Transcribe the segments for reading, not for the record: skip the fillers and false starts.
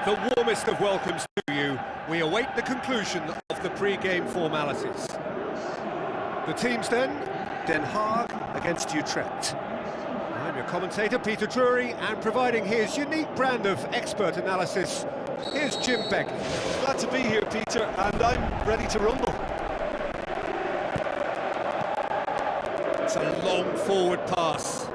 The warmest of welcomes to you. We await the conclusion of the pre-game formalities. The teams then, Den Haag against Utrecht. I'm your commentator, Peter Drury, and providing his unique brand of expert analysis, here's Jim Begley. Glad to be here, Peter, and I'm ready to rumble. It's a long forward pass.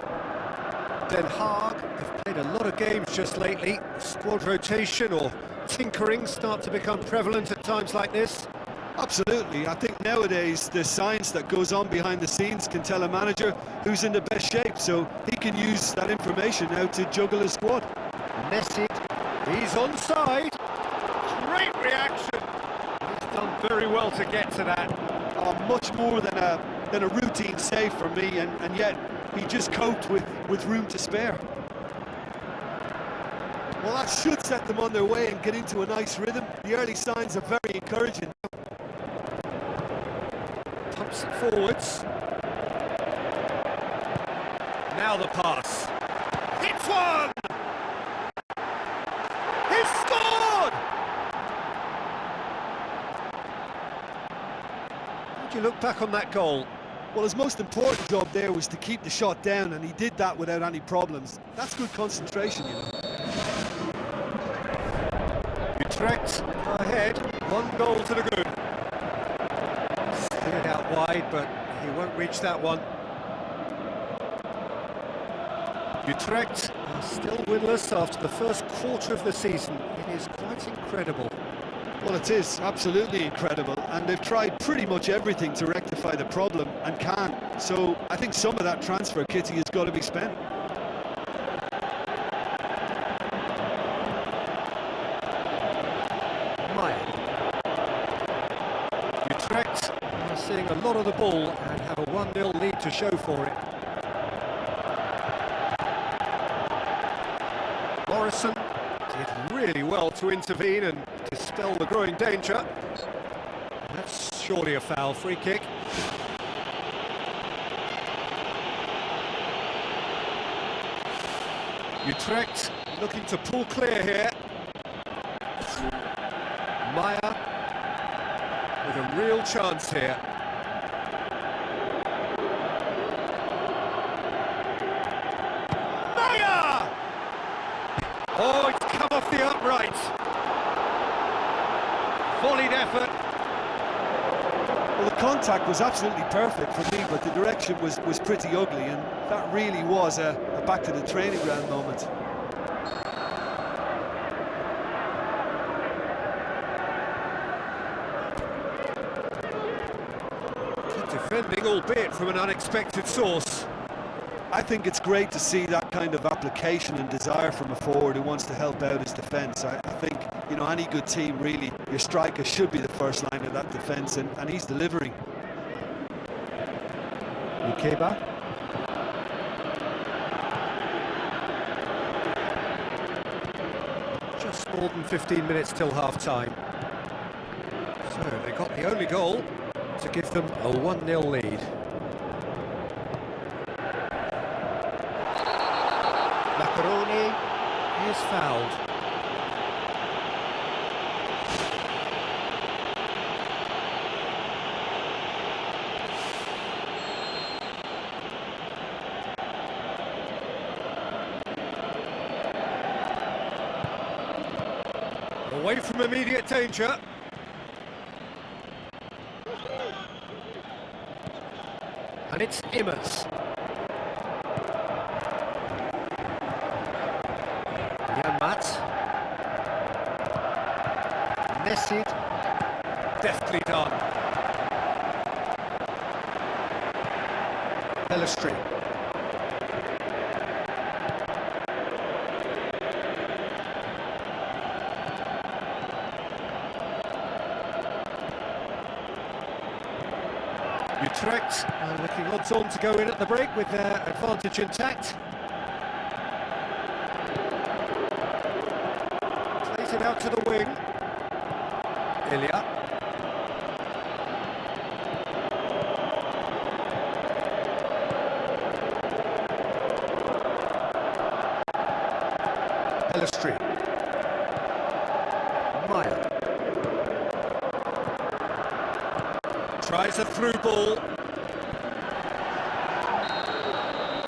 Den Haag have played a lot of games just lately. Squad rotation or tinkering start to become prevalent at times like this. Absolutely. I think nowadays the science that goes on behind the scenes can tell a manager who's in the best shape, so he can use that information now to juggle a squad. Message, he's onside. Great reaction. He's done very well to get to that. Much more than a routine save for me, and yet he just coped with room to spare. Well, that should set them on their way and get into a nice rhythm. The early signs are very encouraging. Pumps it forwards. Now the pass. Hits one! He's scored! How do you look back on that goal? Well, his most important job there was to keep the shot down, and he did that without any problems. That's good concentration, you know. Utrecht ahead, 1 goal to the good. Steered out wide, but he won't reach that one. Utrecht are still winless after the first quarter of the season. It is quite incredible. Well, it is absolutely incredible, and they've tried pretty much everything to rectify the problem and can't. So I think some of that transfer kitty has got to be spent. Utrecht are seeing a lot of the ball and have a 1-0 lead to show for it. Morrison did really well to intervene and dispel the growing danger. That's surely a foul. Free kick. Utrecht looking to pull clear here. Meyer with a real chance here. Meyer! Oh, it's come off the upright. Volleyed effort. Well, the contact was absolutely perfect for me, but the direction was pretty ugly, and that really was a back to the training ground moment. Defending, albeit from an unexpected source. I think it's great to see that kind of application and desire from a forward who wants to help out his defence. I think, you know, any good team, really, your striker should be the first line of that defence, and he's delivering. Mencoba. Just more than 15 minutes till half-time. So they got the only goal to give them a 1-0 lead. Macaroni is fouled. Away from immediate danger. And it's Immers. Jan Maat. Nessid. Deftly done. Pelestri. Utrecht are looking odds on to go in at the break with their advantage intact. Plays it out to the wing. Ilya. Pelestri. Meyer. Tries a through ball.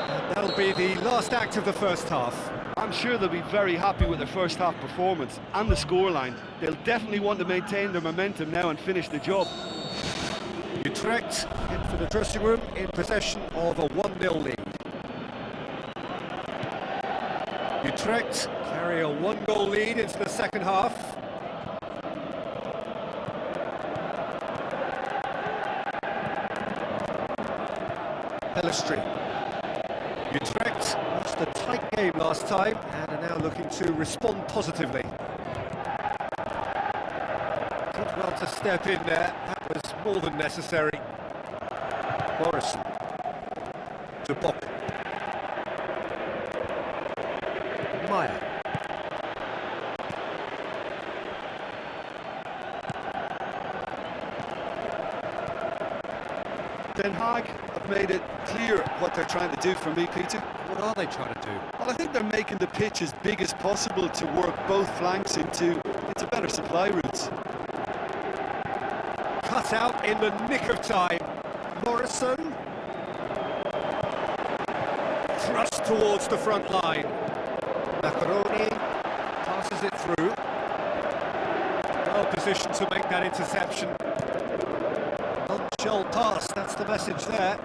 And that'll be the last act of the first half. I'm sure they'll be very happy with their first half performance and the scoreline. They'll definitely want to maintain their momentum now and finish the job. Utrecht in for the dressing room in possession of a 1-0 lead. Utrecht carry a 1-goal lead into the second half. Pelestri. Utrecht lost a tight game last time and are now looking to respond positively. Did well to step in there, that was more than necessary. Morrison. To Bock. Meyer. Den Haag have made it clear what they're trying to do for me, Peter. What are they trying to do? Well, I think they're making the pitch as big as possible to work both flanks into better supply routes. Cut out in the nick of time. Morrison. Thrust towards the front line. Macaroni passes it through. Well positioned to make that interception. Non-shell pass, that's the message there.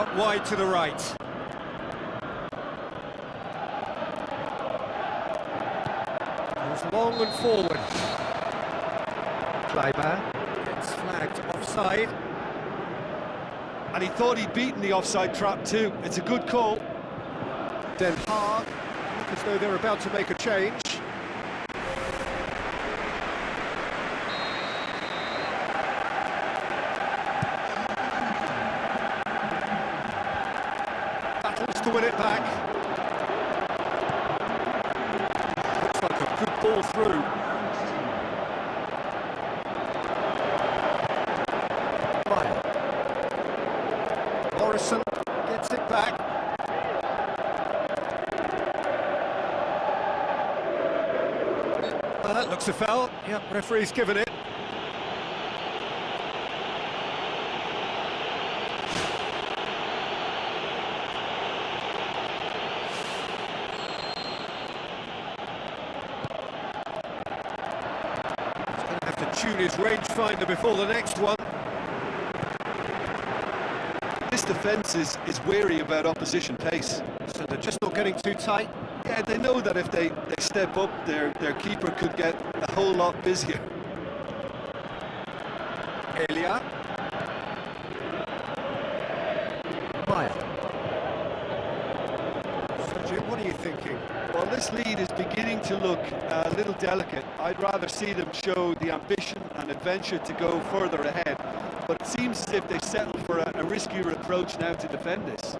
out wide to the right. Goes long and forward. Kleiber gets flagged offside. And he thought he'd beaten the offside trap too. It's a good call. Den Haag look as though they're about to make a change. Battles to win it back. Looks like a good ball through. Fire. Morrison gets it back. That looks a foul. Yep, referee's given it. He's going to have to tune his rangefinder before the next one. This defence is wary about opposition pace. So they're just not getting too tight. Yeah, they know that if they step up, their keeper could get a whole lot busier. Elia. Maya. So Jim, what are you thinking? Well, this lead is beginning to look a little delicate. I'd rather see them show the ambition and adventure to go further ahead. But it seems as if they settle for a riskier approach now to defend this.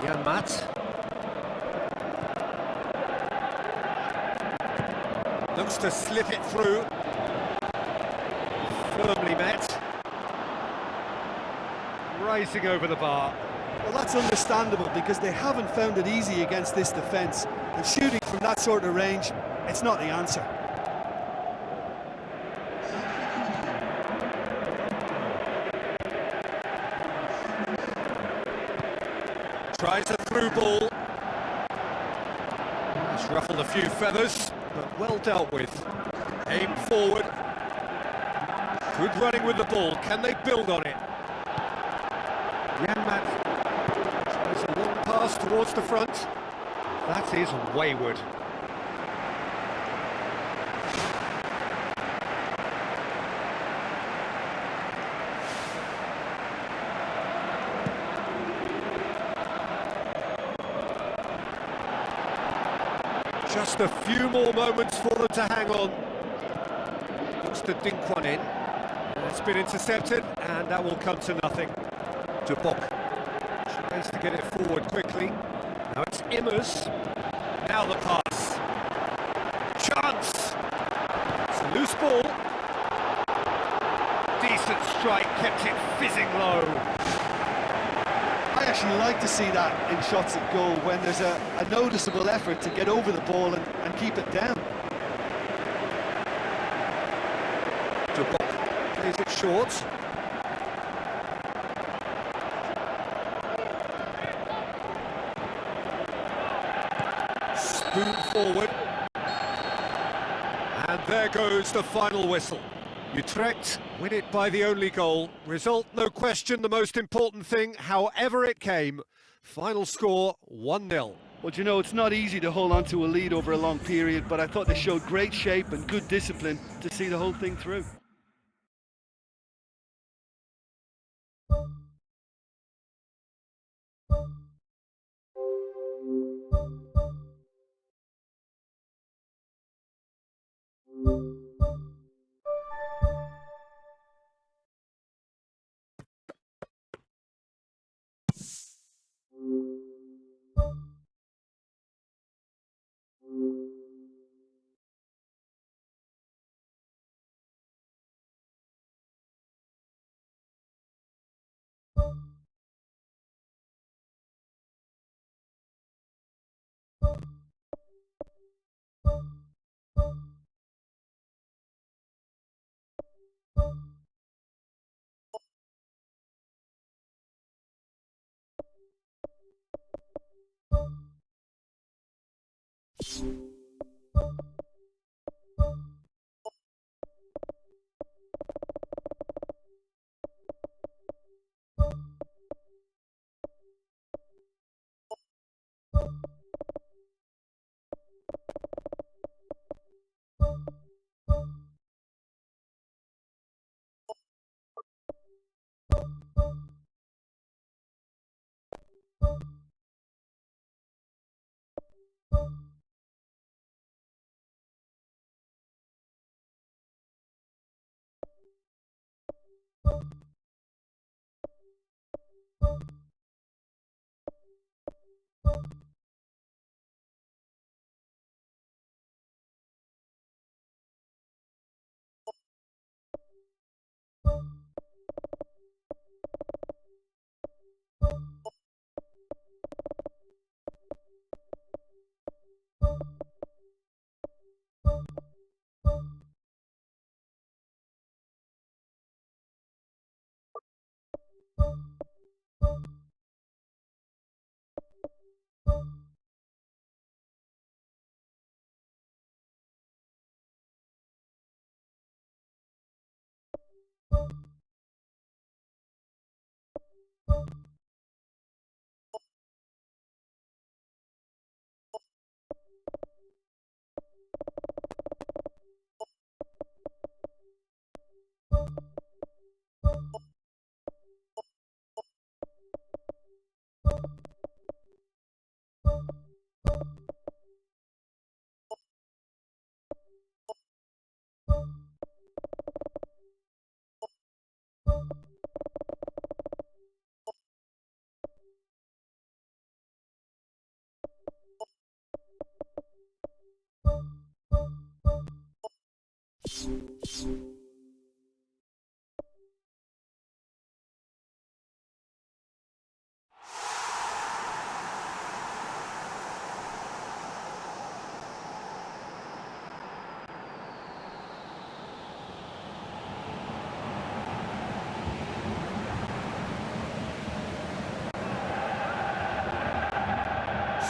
Yeah, Matt. Looks to slip it through. Firmly met. Rising over the bar. Well, that's understandable because they haven't found it easy against this defence. And shooting from that sort of range, it's not the answer. Tries a through ball. It's ruffled a few feathers, but well dealt with. Aim forward. Good running with the ball. Can they build on it? Janmaat tries a long pass towards the front. That is wayward. Just a few more moments for them to hang on. Looks to dink one in. It's been intercepted, and that will come to nothing. De Bok tries to get it forward quickly. Now it's Immers. Now the pass. Chance! It's a loose ball. Decent strike, kept it fizzing low. I actually like to see that in shots at goal when there's a noticeable effort to get over the ball and keep it down. De Bok plays it short. Spoon forward. And there goes the final whistle. Utrecht win it by the only goal. Result, no question, the most important thing, however it came. Final score, 1-0. Well, you know, it's not easy to hold on to a lead over a long period, but I thought they showed great shape and good discipline to see the whole thing through.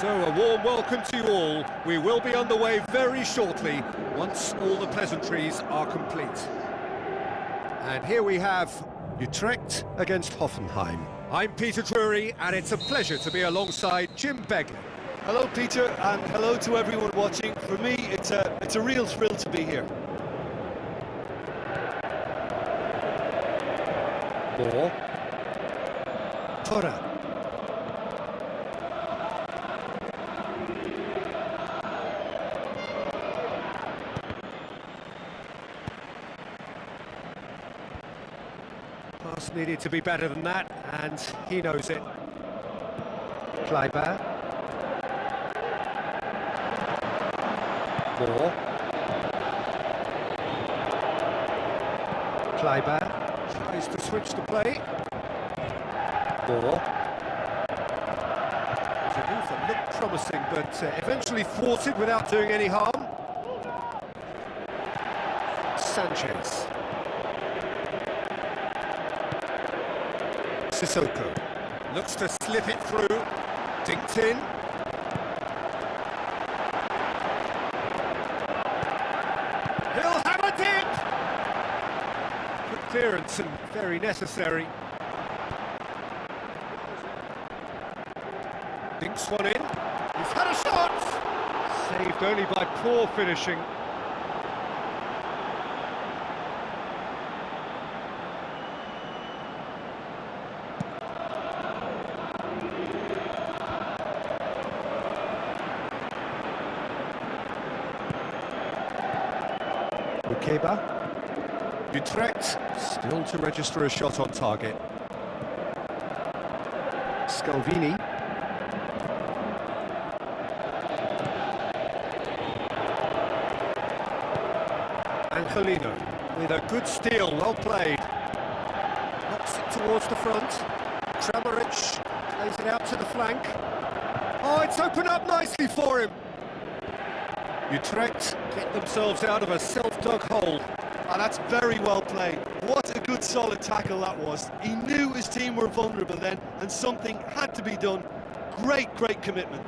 So a warm welcome to you all. We will be underway very shortly once all the pleasantries are complete. And here we have Utrecht against Hoffenheim. I'm Peter Drury, and it's a pleasure to be alongside Jim Begley. Hello, Peter, and hello to everyone watching. For me, it's a real thrill to be here. Moore. Tora. Pass needed to be better than that, and he knows it. Kleiber. Moore. Kleiber tries to switch the play. Moore. It's a move that looked promising, but eventually thwarted without doing any harm. Sanchez. Sissoko looks to slip it through. Dinked in. He'll have a dip! Good clearance and very necessary. Dinks one in. He's had a shot! Saved only by poor finishing. Utrecht still to register a shot on target. Scalvini. Angelino with a good steal, well played. Knocks it towards the front. Kramaric plays it out to the flank. Oh, it's opened up nicely for him. Utrecht get themselves out of a self-dug hole. And that's very well played. What a good solid tackle that was. He knew his team were vulnerable then, and something had to be done. Great commitment.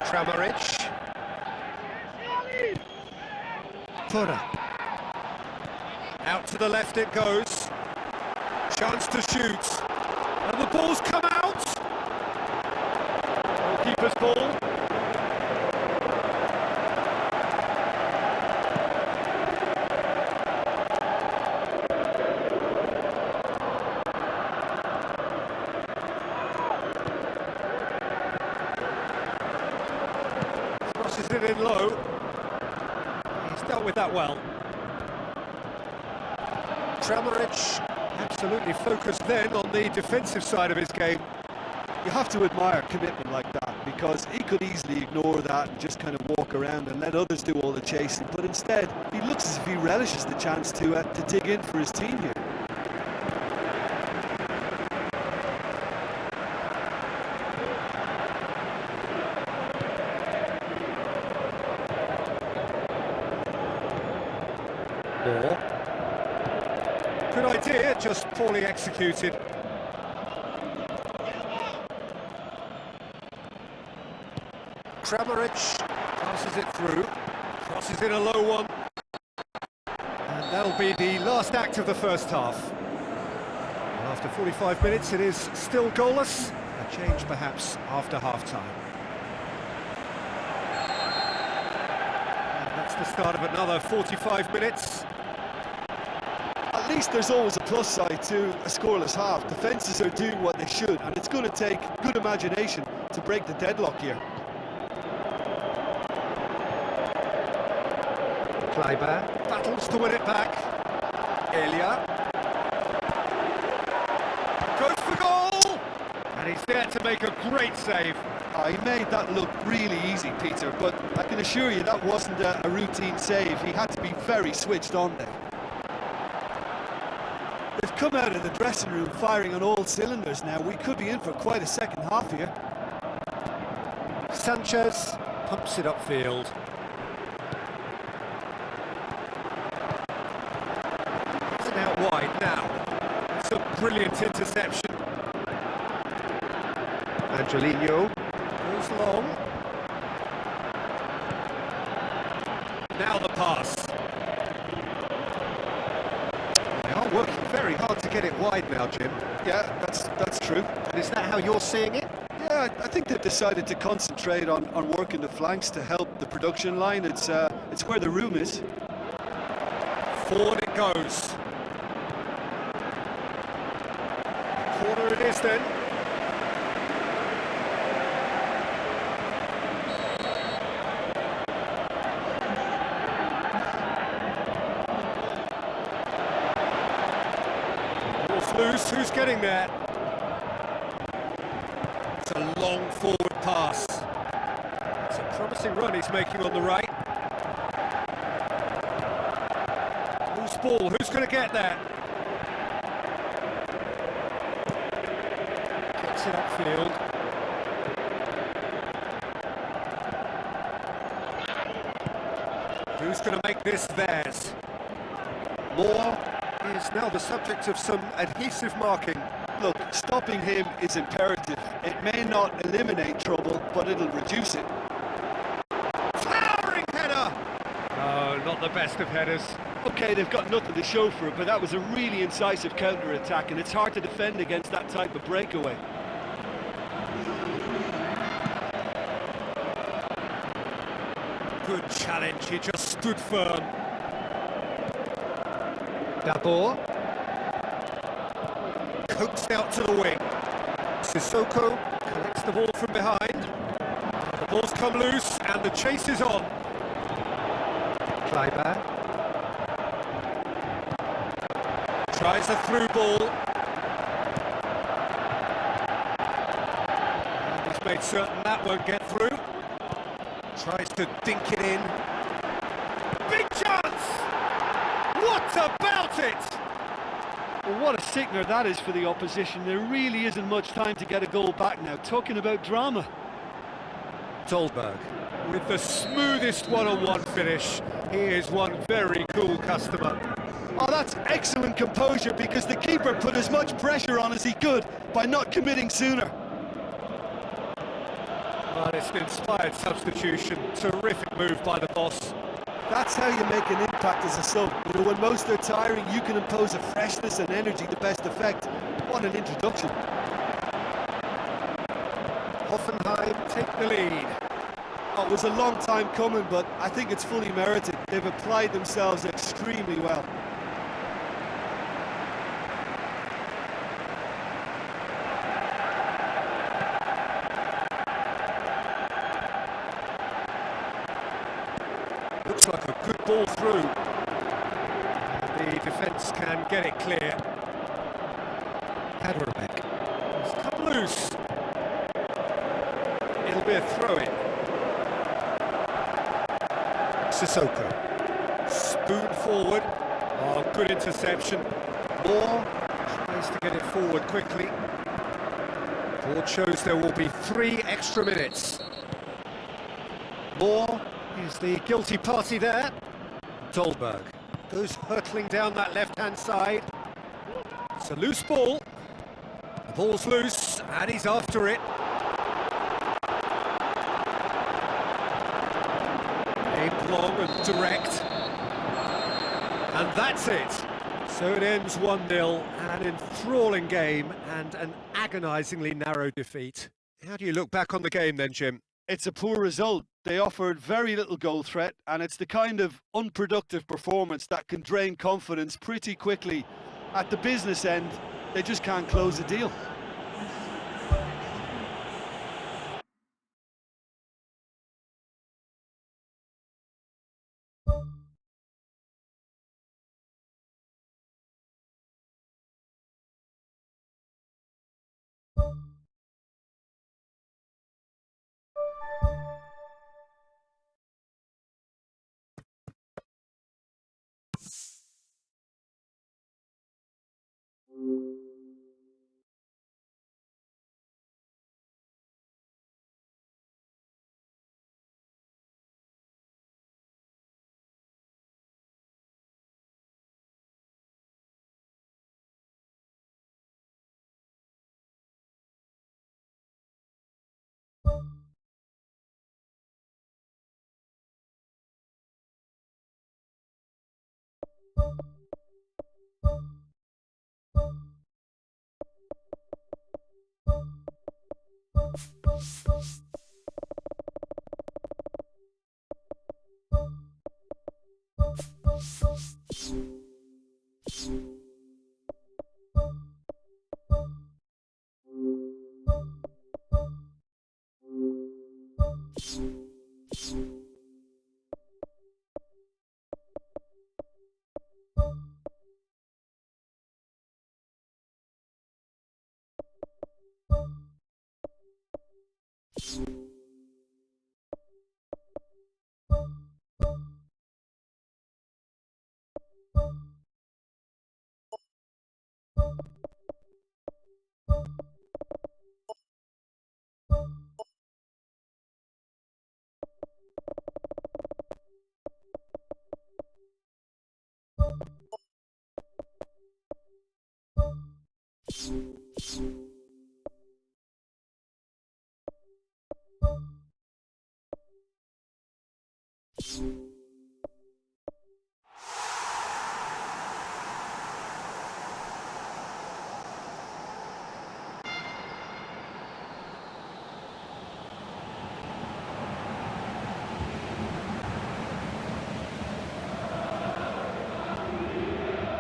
Kramaric. Tora. Out to the left it goes. Chance to shoot. And the ball's come out. Keeper's ball. it in low. He's dealt with that well. Kramaric absolutely focused then on the defensive side of his game. You have to admire commitment like that, because he could easily ignore that and just kind of walk around and let others do all the chasing, but instead he looks as if he relishes the chance to dig in for his team here. Good idea, just poorly executed. Kramaric passes it through, crosses in a low one. And that'll be the last act of the first half. And after 45 minutes, it is still goalless. A change perhaps after half-time. And that's the start of another 45 minutes. At least there's always a plus side to a scoreless half. Defences are doing what they should, and it's going to take good imagination to break the deadlock here. Kleiber battles to win it back. Elia goes for goal! And he's there to make a great save. He made that look really easy, Peter, but I can assure you that wasn't a routine save. He had to be very switched on there. They've come out of the dressing room firing on all cylinders now. We could be in for quite a second half here. Sanchez pumps it upfield. It's an out wide now. It's a brilliant interception. Angelino goes long. Now the pass. They are working very hard to get it wide now, Jim. Yeah, that's true. And is that how you're seeing it? Yeah, I think they've decided to concentrate on working the flanks to help the production line. It's where the room is. Forward it goes. Corner it is then. Ball's loose, who's getting there? It's a long forward pass. It's a promising run he's making on the right. Loose ball, who's going to get there? Gets it upfield. Who's going to make this theirs? Moore is now the subject of some adhesive marking. Look, stopping him is imperative. It may not eliminate trouble, but it'll reduce it. Towering header! Oh, not the best of headers. Okay, they've got nothing to show for it, but that was a really incisive counter-attack, and it's hard to defend against that type of breakaway. Good challenge, he just stood firm. Dabor. Coaxed out to the wing. Sissoko collects the ball from behind. The ball's come loose and the chase is on. Kleiber. Tries a through ball. And he's made certain that won't get through. Tries to dink it in. Big chance! What about it? Well, what a sickener that is for the opposition. There really isn't much time to get a goal back now. Talking about drama. Dolberg with the smoothest one-on-one finish. He is one very cool customer. Oh, that's excellent composure, because the keeper put as much pressure on as he could by not committing sooner. But it's an inspired substitution. Terrific move by the boss. That's how you make an impact as a sub. You know, when most are tiring, you can impose a freshness and energy to best effect. What an introduction. Hoffenheim take the lead. Oh, it was a long time coming, but I think it's fully merited. They've applied themselves extremely well. like a good ball through. The defence can get it clear. Kaderabek. It's come loose. It'll be a throw-in. Sissoko. Spoon forward. Oh, good interception. Moore tries to get it forward quickly. Board shows there will be 3 extra minutes. Moore is the guilty party there. Dolberg goes hurtling down that left-hand side. It's a loose ball. The ball's loose, and he's after it. Aimed long and direct. And that's it. So it ends 1-0, an enthralling game and an agonisingly narrow defeat. How do you look back on the game then, Jim? It's a poor result. They offered very little goal threat, and it's the kind of unproductive performance that can drain confidence pretty quickly. At the business end, they just can't close the deal.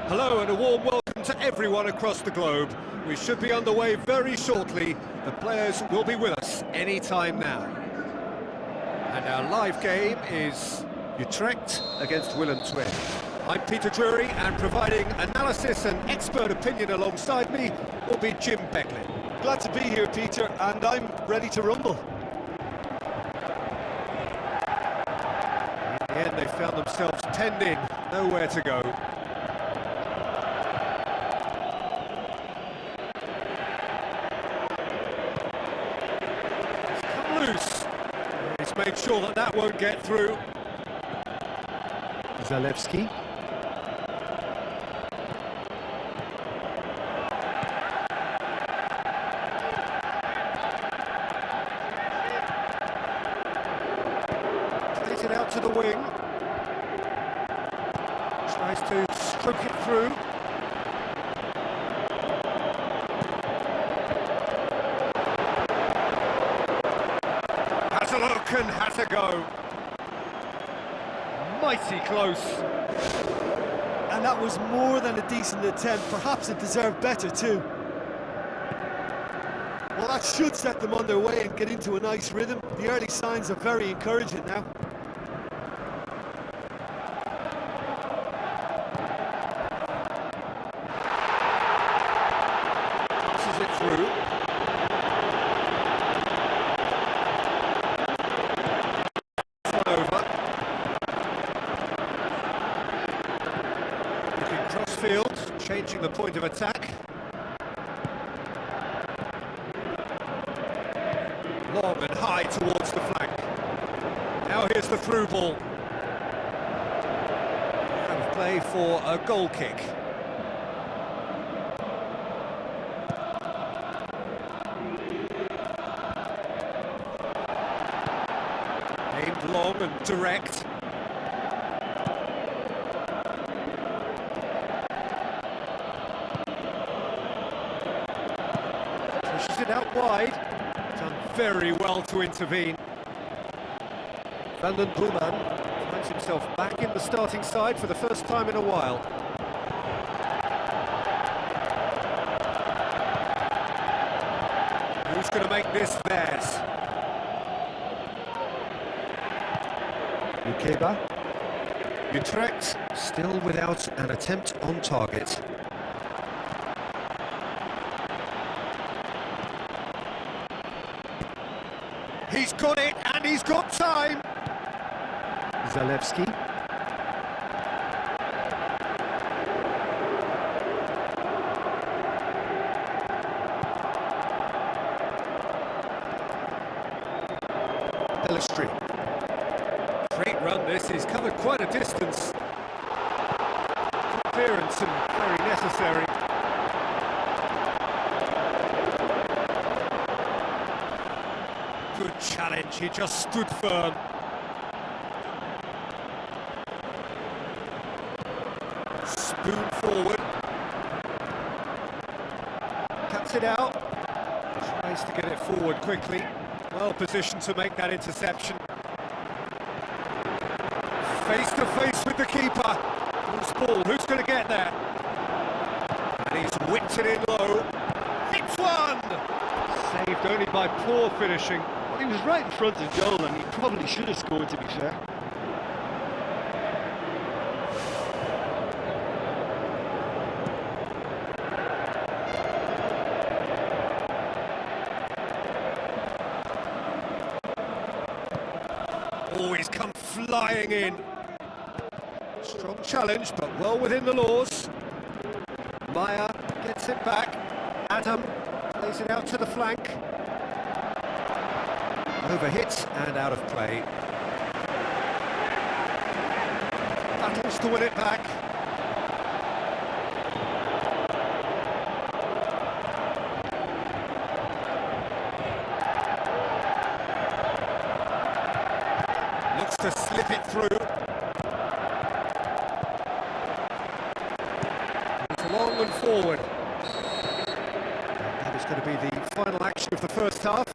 Hello and a warm welcome to everyone across the globe. We should be underway very shortly. The players will be with us any time now. And our live game is Utrecht against Utrecht. I'm Peter Drury, and providing analysis and expert opinion alongside me will be Jim Beckley. Glad to be here, Peter, and I'm ready to rumble. In the end, they found themselves penned in, nowhere to go. Loose. He's made sure that that won't get through. Zalewski. Plays it out to the wing. Tries to stroke it through. Look and has a go. Mighty close. And that was more than a decent attempt. Perhaps it deserved better too. Well, that should set them on their way and get into a nice rhythm. The early signs are very encouraging now. it through. One over. Looking cross-field, changing the point of attack. Long and high towards the flank. Now here's the through ball. Kind of play for a goal kick. Aimed long and direct. Pushes it out wide. Done very well to intervene. Van den Boeman finds himself back in the starting side for the first time in a while. Who's going to make this theirs? Mencoba. Utrecht still without an attempt on target. He's got it, and he's got time! Zalewski. Pelestri. Great run this, he's covered quite a distance. Clearance and very necessary. Good challenge, he just stood firm. Spoon forward. Cuts it out. Tries to get it forward quickly. Well positioned to make that interception. Face to face with the keeper. Loose ball, who's going to get there? And he's whipped it in low. It's one! Saved only by poor finishing. Well, he was right in front of goal and he probably should have scored, to be fair. Oh, he's come flying in. Strong challenge, but well within the laws. Meyer gets it back. Adam plays it out to the flank. Overhit and out of play. Battles to win it back. Looks to slip it through. It's long and forward. That is going to be the final action of the first half.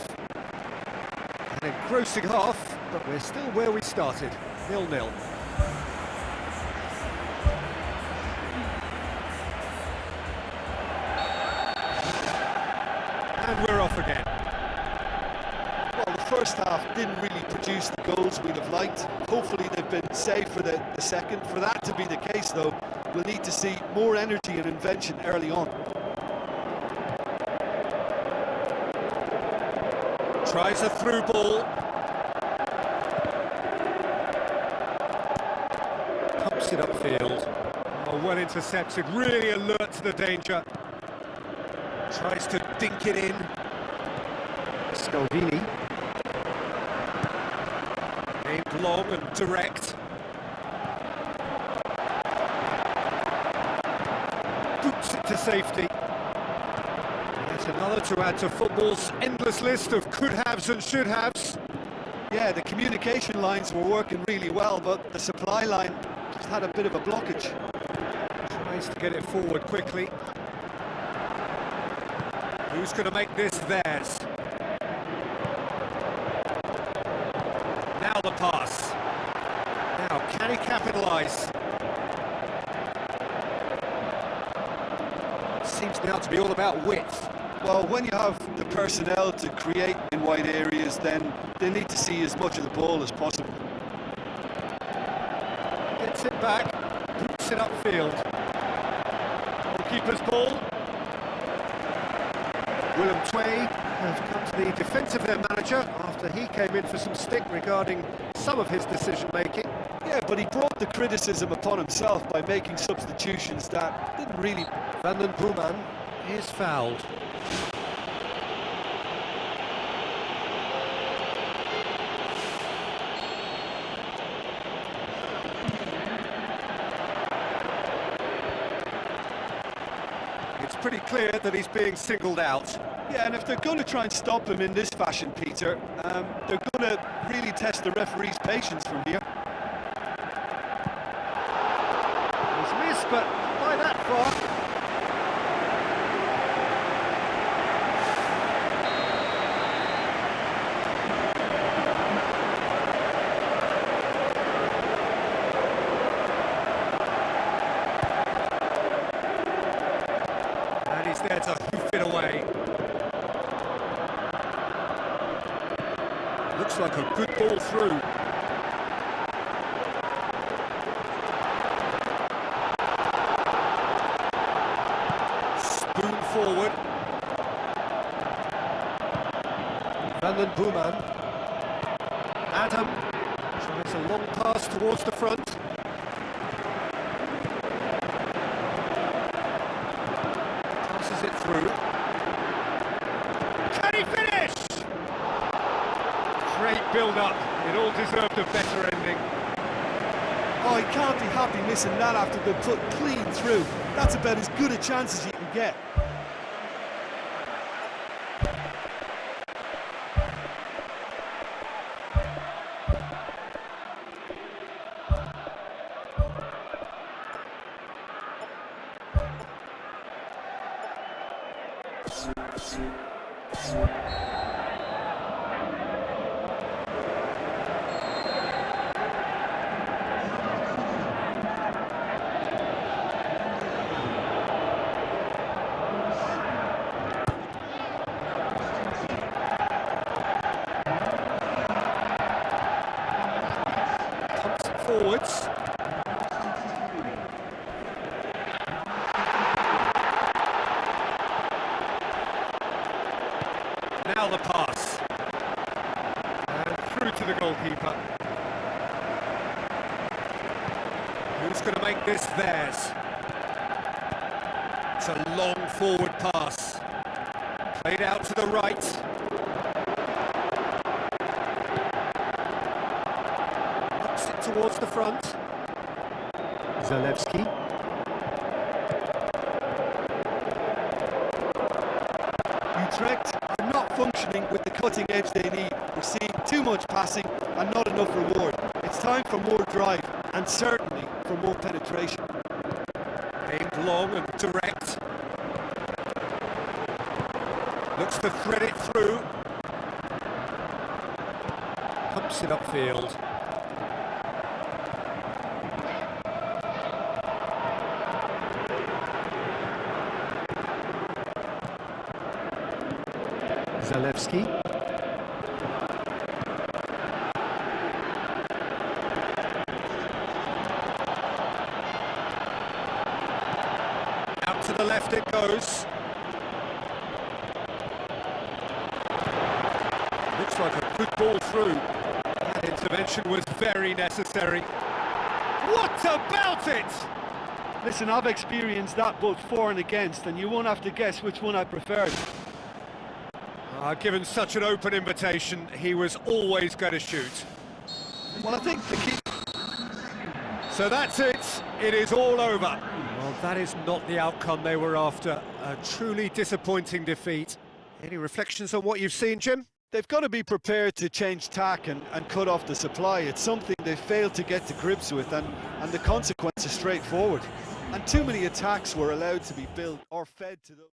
An engrossing half, but we're still where we started, 0-0. And we're off again. Well, the first half didn't really produce the goals we'd have liked. Hopefully they've been saved for the second. For that to be the case, though, we'll need to see more energy and invention early on. Tries a through ball. Pumps it upfield. Oh, well intercepted, really alert to the danger. Tries to dink it in. Scalvini. Aimed long and direct. Boots it to safety. That's another to add to football's endless list of could-haves and should-haves. Yeah, the communication lines were working really well, but the supply line just had a bit of a blockage. Tries to get it forward quickly. Who's going to make this theirs? Now the pass. Now, can he capitalise? Seems now to be all about width. Well, when you have the personnel to create in wide areas, then they need to see as much of the ball as possible. Gets it back, boots it upfield. Keeper's ball. Willem Twee have come to the defence of their manager after he came in for some stick regarding some of his decision-making. Yeah, but he brought the criticism upon himself by making substitutions that didn't really... Van den Booman is fouled. It's pretty clear that he's being singled out. Yeah, and if they're going to try and stop him in this fashion, Peter, they're going to really test the referee's patience from here. He's missed, but by that far. And he's there to hoof it away. Looks like a good ball through. Spoon forward. Van den Booman. Adam tries a long pass towards the front. Passes it through. Can he finish? Great build-up. It all deserved a better ending. Oh, he can't be happy missing that after being put clean through. That's about as good a chance as you can get. Forwards. Now the pass. And through to the goalkeeper. Who's going to make this theirs? It's a long forward pass. Played out to the right. Towards the front. Zalewski. Utrecht are not functioning with the cutting edge they need. We're seeing too much passing and not enough reward. It's time for more drive and certainly for more penetration. Aimed long and direct. Looks to thread it through. Pumps it upfield. Zalewski. Out to the left it goes. Looks like a good ball through. That intervention was very necessary. What about it? Listen, I've experienced that both for and against, and you won't have to guess which one I preferred. Given such an open invitation, he was always going to shoot. Well, I think the key... So that's it. It is all over. Well, that is not the outcome they were after. A truly disappointing defeat. Any reflections on what you've seen, Jim? They've got to be prepared to change tack and cut off the supply. It's something they failed to get to grips with, and the consequence is straightforward. And too many attacks were allowed to be built or fed to them.